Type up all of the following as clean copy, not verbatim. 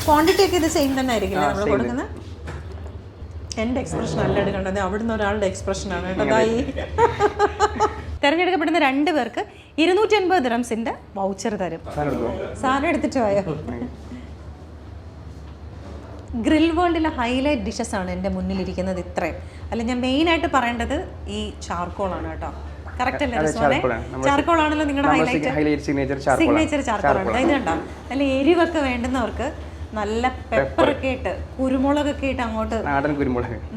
Quantity ഒക്കെ ഇത് same തന്നെ ആയിരിക്കില്ല നമ്മൾ കൊടുക്കുന്നത്? എൻ്റെ എക്സ്പ്രഷൻ അല്ല എടുക്കേണ്ടത്, അവിടുന്ന് ഒരാളുടെ എക്സ്പ്രഷനാണ് കേട്ടോ. അതായി തിരഞ്ഞെടുക്കപ്പെടുന്ന 2 പേർക്ക് 250 ദിറംസിന്റെ വൗച്ചർ തരും. സാധനം എടുത്തിട്ട് പോയോ? ഗ്രിൽ വേൾഡിലെ ഹൈലൈറ്റ് ഡിഷസ് ആണ് എൻ്റെ മുന്നിലിരിക്കുന്നത്. ഇത്രയും അല്ല, ഞാൻ മെയിനായിട്ട് പറയേണ്ടത് ഈ ചാർക്കോളാണ് കേട്ടോ. കറക്റ്റ് അല്ലേ റിസ്വാനെ? ചാർക്കോൾ ആണല്ലോ നിങ്ങളുടെ ഹൈലൈറ്റ്, സിഗ്നേച്ചർ ചാർക്കോളാണ്. ഇത് കണ്ടോ, നല്ല എരിവൊക്കെ വേണ്ടുന്നവർക്ക് നല്ല പെപ്പറൊക്കെ ഇട്ട് കുരുമുളകൊക്കെ ഇട്ട് അങ്ങോട്ട്,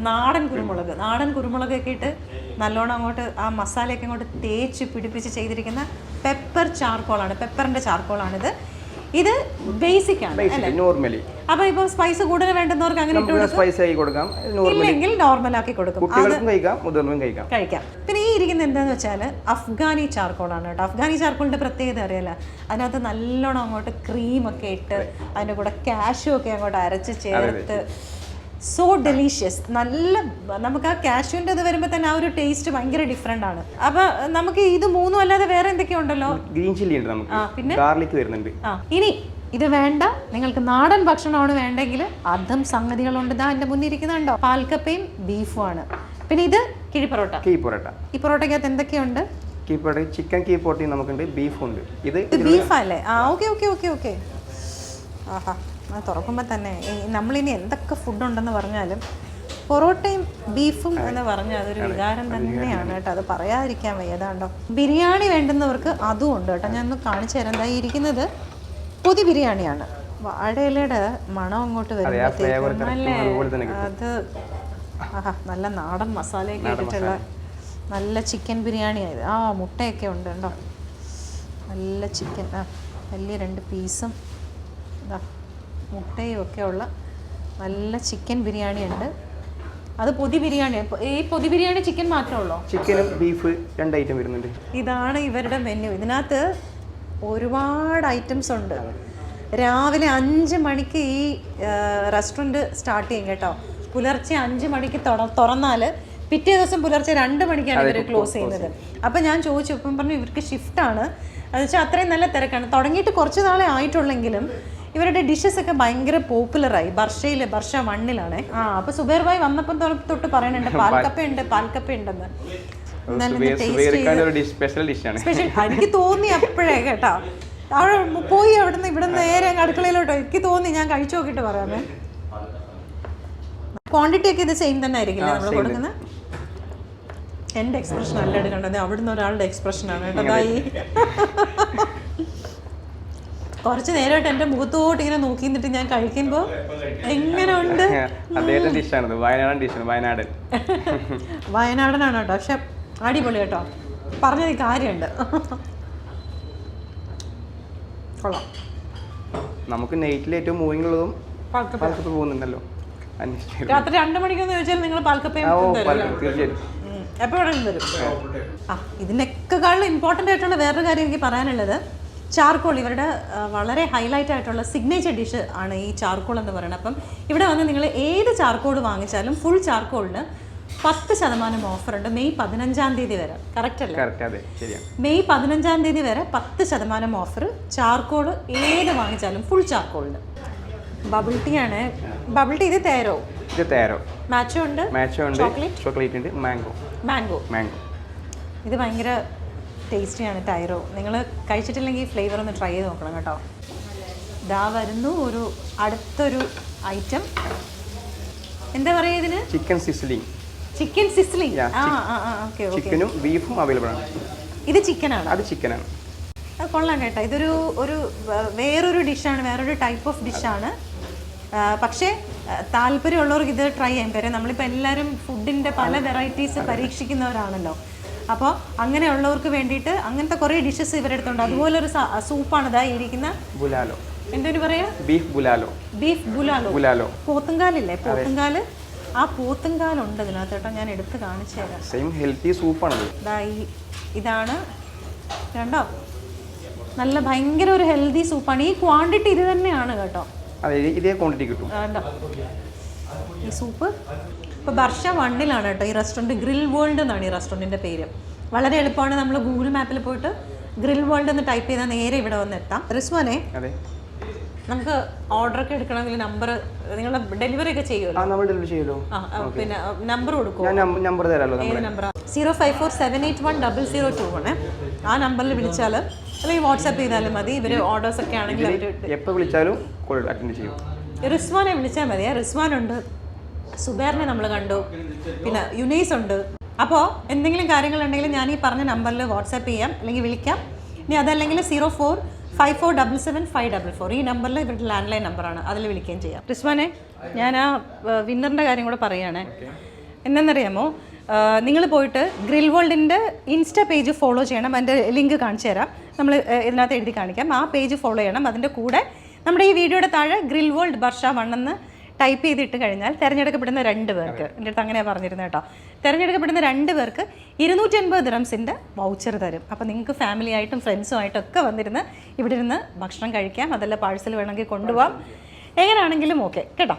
നാടൻ കുരുമുളകൊക്കെ ഇട്ട് നല്ലോണം അങ്ങോട്ട് ആ മസാലയൊക്കെ അങ്ങോട്ട് തേച്ച് പിടിപ്പിച്ച് ചെയ്തിരിക്കുന്ന പെപ്പർ ചാർക്കോളാണ്, പെപ്പറിന്റെ ചാർക്കോളാണിത്. ഇത് ബേസിക് ആണ് നോർമലി. അപ്പൊ ഇപ്പൊ സ്പൈസ് കൂടുതൽ വേണ്ടുന്നവർക്ക് അങ്ങനെ ഇല്ലെങ്കിൽ നോർമൽ ആക്കി കൊടുക്കും, കഴിക്കാം. പിന്നെ ഈ ഇരിക്കുന്ന എന്താന്ന് വെച്ചാൽ അഫ്ഗാനി ചാർക്കോളാണ് കേട്ടോ. അഫ്ഗാനി ചാർക്കോളിന്റെ പ്രത്യേകത അറിയാലോ, അതിനകത്ത് നല്ലോണം അങ്ങോട്ട് ക്രീമൊക്കെ ഇട്ട് അതിൻ്റെ കൂടെ കാഷ്യൂ ഒക്കെ അങ്ങോട്ട് അരച്ച് ചേർത്ത്, സോ ഡെലീഷ്യസ്. നല്ല നമുക്ക് ആ കാഷ്യൂൻ്റെ ഇത് വരുമ്പോൾ തന്നെ ആ ഒരു ടേസ്റ്റ് ഭയങ്കര ഡിഫറെൻ്റ് ആണ്. അപ്പൊ നമുക്ക് ഇത് 3 അല്ലാതെ വേറെ എന്തൊക്കെയുണ്ടല്ലോ, ഗ്രീൻ ചില്ലി ഉണ്ട് നമുക്ക്, പിന്നെ ഗാർലിക് വരുന്നുണ്ട്. ഇനി ഇത് വേണ്ട, നിങ്ങൾക്ക് നാടൻ ഭക്ഷണമാണ് വേണ്ടെങ്കിൽ അതും സംഗതികളുണ്ട്. ഇതാ എൻ്റെ മുന്നിൽ ഇരിക്കുന്നുണ്ടോ, പാൽക്കപ്പയും ബീഫും ആണ്. പിന്നെ ഇത് കിഴിപ്പൊറോട്ട. ഈ പൊറോട്ടയ്ക്കകത്ത് എന്തൊക്കെയുണ്ട്? ചിക്കൻ കീ പൊറോട്ടയും നമുക്കുണ്ട്, ബീഫുണ്ട്. ഇത് ബീഫല്ലേ? ആ ഓക്കെ ഓക്കെ ഓക്കെ ഓക്കെ. ആഹാ, അത് തുറക്കുമ്പോൾ തന്നെ നമ്മളിനി എന്തൊക്കെ ഫുഡുണ്ടെന്ന് പറഞ്ഞാലും പൊറോട്ടയും ബീഫും എന്ന് പറഞ്ഞാൽ അതൊരു വികാരം തന്നെയാണ് കേട്ടോ. അത് പറയാതിരിക്കാൻ വയ്യതാണ്ടോ. ബിരിയാണി വേണ്ടുന്നവർക്ക് അതും ഉണ്ട് കേട്ടോ. ഞാൻ ഒന്ന് കാണിച്ചു തരാം. എന്താ ഇരിക്കുന്നത്, പൊതി ബിരിയാണിയാണ്. വാഴയിലയുടെ മണം അങ്ങോട്ട് വരുമ്പോഴത്തേക്കും നല്ല അത് ആഹാ, നല്ല നാടൻ മസാലയൊക്കെ ഇട്ടിട്ടുള്ള നല്ല ചിക്കൻ ബിരിയാണി ആയത്. ആ മുട്ടയൊക്കെ ഉണ്ട് കേട്ടോ, നല്ല ചിക്കൻ. ആ വലിയ 2 പീസും ഇതാ മുട്ടയും ഒക്കെ ഉള്ള നല്ല ചിക്കൻ ബിരിയാണി ഉണ്ട്. അത് പൊതി ബിരിയാണി. ഈ പൊതി ബിരിയാണി ചിക്കൻ മാത്രമേ ഉള്ളൂ? ചിക്കനും ബീഫ് 2 ഐറ്റം വരുന്നുണ്ട്. ഇതാണ് ഇവരുടെ മെനു. ഇതിനകത്ത് ഒരുപാട് ഐറ്റംസ് ഉണ്ട്. രാവിലെ 5 മണിക്ക് ഈ റെസ്റ്റോറൻറ്റ് സ്റ്റാർട്ട് ചെയ്യും കേട്ടോ. പുലർച്ചെ 5 മണിക്ക് തുറന്നാൽ പിറ്റേ ദിവസം പുലർച്ചെ 2 മണിക്കാണ് ഇവർ ക്ലോസ് ചെയ്യുന്നത്. അപ്പം ഞാൻ ചോദിച്ചു, ഇപ്പം പറഞ്ഞു ഇവർക്ക് ഷിഫ്റ്റാണ്. എന്ന് വെച്ചാൽ അത്രയും നല്ല തിരക്കാണ്. തുടങ്ങിയിട്ട് കുറച്ച് നാളെ ആയിട്ടുള്ളെങ്കിലും ഇവരുടെ ഡിഷസ് ഒക്കെ ഭയങ്കര പോപ്പുലറായി. ബർഷ 1-ലാണ്. ആ അപ്പോൾ സുബൈർ ഭായ് വന്നപ്പം തൊട്ട് പറയുന്നുണ്ട് പാൽക്കപ്പ ഉണ്ടെന്ന്. എനിക്ക് തോന്നി അപ്പോഴേ കേട്ടോ, അവിടെ പോയി അവിടുന്ന് ഇവിടെ നേരെ അടുക്കളയിലോട്ടോ. എനിക്ക് തോന്നി, ഞാൻ കഴിച്ചു നോക്കിയിട്ട് പറയാമേ. ക്വാണ്ടിറ്റി ഒക്കെ ഇത് സെയിം തന്നെ ആയിരിക്കില്ല നമ്മൾ കൊടുക്കുന്നത്? എൻ്റെ എക്സ്പ്രഷൻ അല്ല എടുക്കേണ്ടത്, അവിടുന്ന് ഒരാളുടെ എക്സ്പ്രഷനാണ് കേട്ടോ. അതായി കുറച്ച് നേരമായിട്ട് എൻ്റെ മുഖത്തോട്ട് ഇങ്ങനെ നോക്കി നിന്നിട്ട് ഞാൻ കഴിക്കുമ്പോൾ എങ്ങനെയുണ്ട്. വയനാടനാണ് കേട്ടോ, പക്ഷെ അടിപൊളി കേട്ടോ. പറഞ്ഞത് കാര്യമുണ്ട്, കൊള്ളാം. നമുക്ക് നൈറ്റിൽ ഏറ്റവും മൂവിങ് ഉള്ളതും പാൽക്കപ്പ പോകുന്നുണ്ടല്ലോ. രാത്രി 2 മണിക്കെന്ന് ചോദിച്ചാൽ നിങ്ങൾ പാൽക്കപ്പയും എപ്പോൾ വേണമെങ്കിലും വരും. ആ ഇതിനൊക്കെക്കാളും ഇമ്പോർട്ടൻ്റ് ആയിട്ടുള്ള വേറൊരു കാര്യം എനിക്ക് പറയാനുള്ളത്, ചാർക്കോൾ. ഇവരുടെ വളരെ ഹൈലൈറ്റ് ആയിട്ടുള്ള സിഗ്നേച്ചർ ഡിഷ് ആണ് ഈ ചാർക്കോൾ എന്ന് പറയുന്നത്. അപ്പം ഇവിടെ വന്ന് നിങ്ങൾ ഏത് ചാർക്കോൾ വാങ്ങിച്ചാലും ഫുൾ ചാർക്കോളിന് 10% ഓഫറുണ്ട്. മെയ് 15-ാം തീയതി വരെ. കറക്റ്റ് അല്ലേ? മെയ് 15-ാം തീയതി വരെ 10% ഓഫർ. ചാർക്കോൾ ഏത് വാങ്ങിച്ചാലും ഫുൾ ചാർക്കോളിന്. ബബിൾ ടീ ആണ്. ബബിൾ ടീ ഇത് തേരോ മാച്ചോ ഉണ്ട്, ചോക്ലേറ്റ് ഉണ്ട്, മാംഗോ. ഇത് ഭയങ്കര ടേസ്റ്റിയാണ് ടൈറോ. നിങ്ങൾ കഴിച്ചിട്ടില്ലെങ്കിൽ ഫ്ലേവർ ഒന്ന് ട്രൈ ചെയ്ത് നോക്കണം കേട്ടോ. ഇതാ വരുന്നു അടുത്തൊരു ഐറ്റം. എന്താ പറയുക ഇതിന്? Chicken sizzling. ചിക്കനും ബീഫും അവൈലബിൾ ആണ്. ഇത് ചിക്കനാണ്? അത് ചിക്കനാണ്. അത് കൊള്ളാം കേട്ടോ. ഇതൊരു വേറൊരു ഡിഷാണ്, വേറൊരു ടൈപ്പ് ഓഫ് ഡിഷാണ്. പക്ഷേ താല്പര്യമുള്ളവർക്ക് ഇത് ട്രൈ ചെയ്യാൻ. കാര്യം നമ്മളിപ്പോൾ എല്ലാവരും ഫുഡിൻ്റെ പല വെറൈറ്റീസ് പരീക്ഷിക്കുന്നവരാണല്ലോ. അപ്പോൾ അങ്ങനെയുള്ളവർക്ക് വേണ്ടിയിട്ട് അങ്ങനത്തെ കുറേ ഡിഷസ് ഇവരുടെ അടുത്തുണ്ട്. അതുപോലൊരു സൂപ്പാണ് ഇതാ ഇരിക്കുന്ന ബുലാലോ. എന്തൊരു പറയാ? Beef bulalo. പോത്തുംകാലില്ലേ? പോത്തുംകാല്. ആ പോത്തുംകാലുണ്ട് ഇതിനകത്ത് കേട്ടോ. ഞാൻ എടുത്ത് കാണിച്ചു തരാം. സെയിം ഹെൽത്തി സൂപ്പാണ്. ഇതാണ് കണ്ടോ, നല്ല ഭയങ്കര ഒരു ഹെൽത്തി സൂപ്പാണ്. ഈ ക്വാണ്ടിറ്റി ഇത് തന്നെയാണ് കേട്ടോ. ഇതേ ക്വാണ്ടിറ്റി കിട്ടും കണ്ടോ ഈ സൂപ്പ്. ഇപ്പോൾ ബർഷ 1-ലാണ് കേട്ടോ ഈ റെസ്റ്റോറൻറ്റ്. ഗ്രിൽ വേൾഡ് എന്നാണ് ഈ റെസ്റ്റോറൻറ്റിൻ്റെ പേര്. വളരെ എളുപ്പമാണ്. നമ്മൾ ഗൂഗിൾ മാപ്പിൽ പോയിട്ട് ഗ്രിൽ വേൾഡ് എന്ന് ടൈപ്പ് ചെയ്താൽ നേരെ ഇവിടെ വന്ന് എത്താം. റിസ്വാനെ, നമുക്ക് ഓർഡർ ഒക്കെ എടുക്കണമെങ്കിൽ നമ്പർ നിങ്ങൾ ഡെലിവറി ഒക്കെ ചെയ്യുമല്ലോ? നമ്മൾ ഡെലിവറി ചെയ്യുമല്ലോ. പിന്നെ നമ്പർ കൊടുക്കുമോ? ഞാൻ നമ്പർ തരാമല്ലോ. ഏത് നമ്പറാണ്? 05478102021. ആ നമ്പറിൽ വിളിച്ചാൽ അല്ലെങ്കിൽ വാട്സാപ്പ് ചെയ്താലും മതി. ഇവർ ഓർഡേഴ്സ് ഒക്കെ ആണെങ്കിൽ എപ്പോൾ വിളിച്ചാലും കോൾ അറ്റൻഡ് ചെയ്യും. റിസ്വാനെ വിളിച്ചാൽ മതി. റിസ്വാനുണ്ട്, സുബേറിനെ നമ്മൾ കണ്ടു, പിന്നെ യുനൈസ് ഉണ്ട്. അപ്പോൾ എന്തെങ്കിലും കാര്യങ്ങളുണ്ടെങ്കിൽ ഞാൻ ഈ പറഞ്ഞ നമ്പറിൽ വാട്സാപ്പ് ചെയ്യാം അല്ലെങ്കിൽ വിളിക്കാം. ഇനി അതല്ലെങ്കിൽ 0454777544 ഈ നമ്പറിൽ ഇവരുടെ ലാൻഡ് ലൈൻ നമ്പറാണ്, അതിൽ വിളിക്കുകയും ചെയ്യാം. റിസ്വാനെ, ഞാൻ ആ വിന്നറിൻ്റെ കാര്യം കൂടെ പറയുകയാണേ. എന്തെന്നറിയാമോ, നിങ്ങൾ പോയിട്ട് ഗ്രിൽ വേൾഡിൻ്റെ ഇൻസ്റ്റ പേജ് ഫോളോ ചെയ്യണം. അതിൻ്റെ ലിങ്ക് കാണിച്ചു തരാം, നമ്മൾ ഇതിനകത്ത് എഴുതി കാണിക്കാം. ആ പേജ് ഫോളോ ചെയ്യണം. അതിൻ്റെ കൂടെ നമ്മുടെ ഈ വീഡിയോയുടെ താഴെ ഗ്രിൽ വേൾഡ് ബർഷ 1 എന്ന് ടൈപ്പ് ചെയ്തിട്ട് കഴിഞ്ഞാൽ തിരഞ്ഞെടുക്കപ്പെടുന്ന 2 പേർക്ക്, എൻ്റെ അടുത്ത് അങ്ങനെയാണ് പറഞ്ഞിരുന്നത് കേട്ടോ, തിരഞ്ഞെടുക്കപ്പെടുന്ന 2 പേർക്ക് 250 ദിറംസിൻ്റെ വൗച്ചർ തരും. അപ്പോൾ നിങ്ങൾക്ക് ഫാമിലി ആയിട്ടും ഫ്രണ്ട്സും ആയിട്ടും ഒക്കെ വന്നിരുന്ന് ഇവിടെ ഇരുന്ന് ഭക്ഷണം കഴിക്കാം. അതല്ല പാഴ്സൽ വേണമെങ്കിൽ കൊണ്ടുപോകാം, എങ്ങനെയാണെങ്കിലും ഓക്കെ കേട്ടോ.